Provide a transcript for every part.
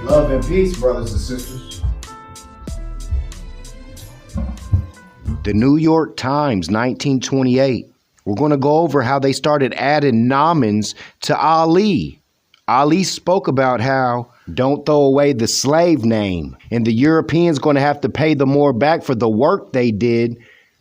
Love and peace, brothers and sisters. The New York Times, 1928. We're going to go over how they started adding nomens to Ali. Ali spoke about how don't throw away the slave name, and the Europeans going to have to pay the Moor back for the work they did,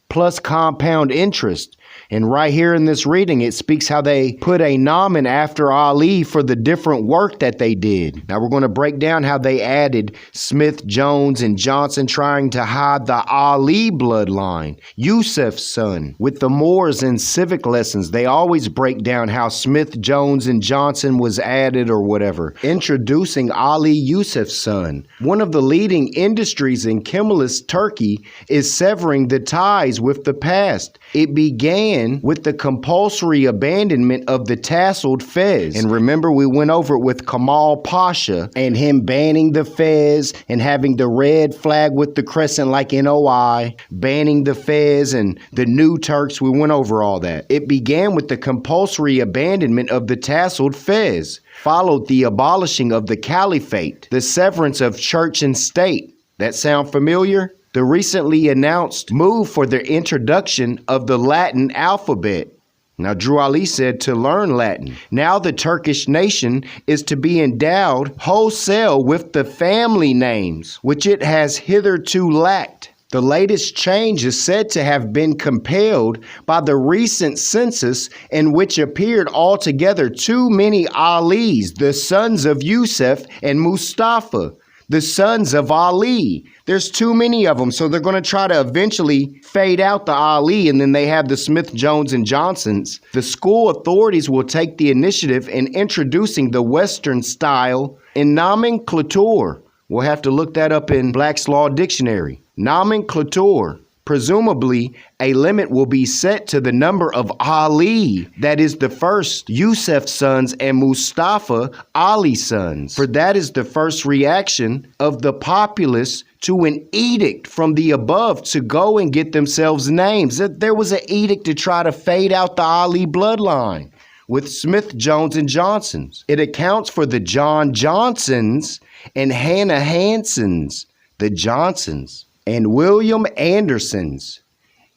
plus compound interest. And right here in this reading, it speaks how they put a nomen after Ali for the different work that they did. Now we're going to break down how they added Smith, Jones, and Johnson, trying to hide the Ali bloodline, Yusuf's son. With the Moors in civic lessons, they always break down how Smith, Jones, and Johnson was added or whatever, introducing Ali, Yusuf's son. One of the leading industries in Kemalist Turkey is severing the ties with the past. It began with the compulsory abandonment of the tasseled fez. And remember, we went over it with Kemal Pasha and him banning the fez and having the red flag with the crescent like NOI, banning the fez and the new Turks. We went over all that. It began with the compulsory abandonment of the tasseled fez, followed the abolishing of the caliphate, the severance of church and state. That sound familiar? The recently announced move for the introduction of the Latin alphabet. Now, Drew Ali said to learn Latin. Now the Turkish nation is to be endowed wholesale with the family names, which it has hitherto lacked. The latest change is said to have been compelled by the recent census, in which appeared altogether too many Alis, the sons of Yusuf, and Mustafa, the sons of Ali. There's too many of them, so they're going to try to eventually fade out the Ali, and then they have the Smith, Jones, and Johnsons. The school authorities will take the initiative in introducing the Western style in nomenclature. We'll have to look that up in Black's Law Dictionary. Nomenclature. Presumably, a limit will be set to the number of Ali, that is the first Yusuf sons, and Mustafa, Ali's sons. For that is the first reaction of the populace to an edict from the above to go and get themselves names. There was an edict to try to fade out the Ali bloodline with Smith, Jones, and Johnsons. It accounts for the John Johnsons and Hannah Hansons, the Johnsons, and William Andersons,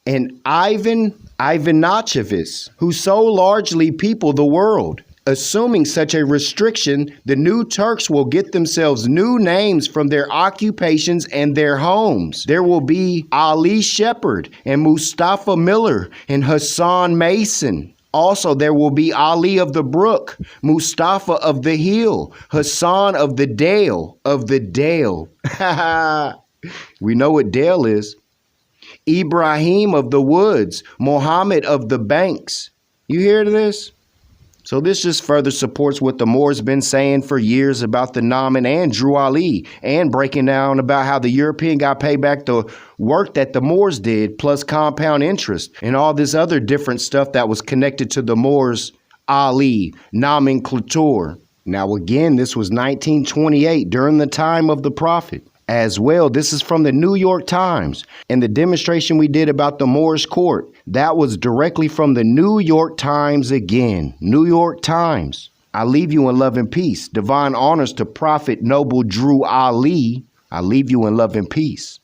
and Ivan Ivanachevich, who so largely people the world. Assuming such a restriction, the new Turks will get themselves new names from their occupations and their homes. There will be Ali Shepherd and Mustafa Miller and Hassan Mason. Also, there will be Ali of the Brook, Mustafa of the Hill, Hassan of the Dale, We know what Dale is. Ibrahim of the Woods, Muhammad of the Banks. You hear this? So this just further supports what the Moors been saying for years about the nomen and Drew Ali, and breaking down about how the European got paid back the work that the Moors did, plus compound interest, and all this other different stuff that was connected to the Moors' Ali, nomenclature. Now again, this was 1928, during the time of the Prophet. As well, this is from the New York Times, and the demonstration we did about the Moorish court, that was directly from the New York Times again. New York Times. I leave you in love and peace. Divine honors to Prophet Noble Drew Ali. I leave you in love and peace.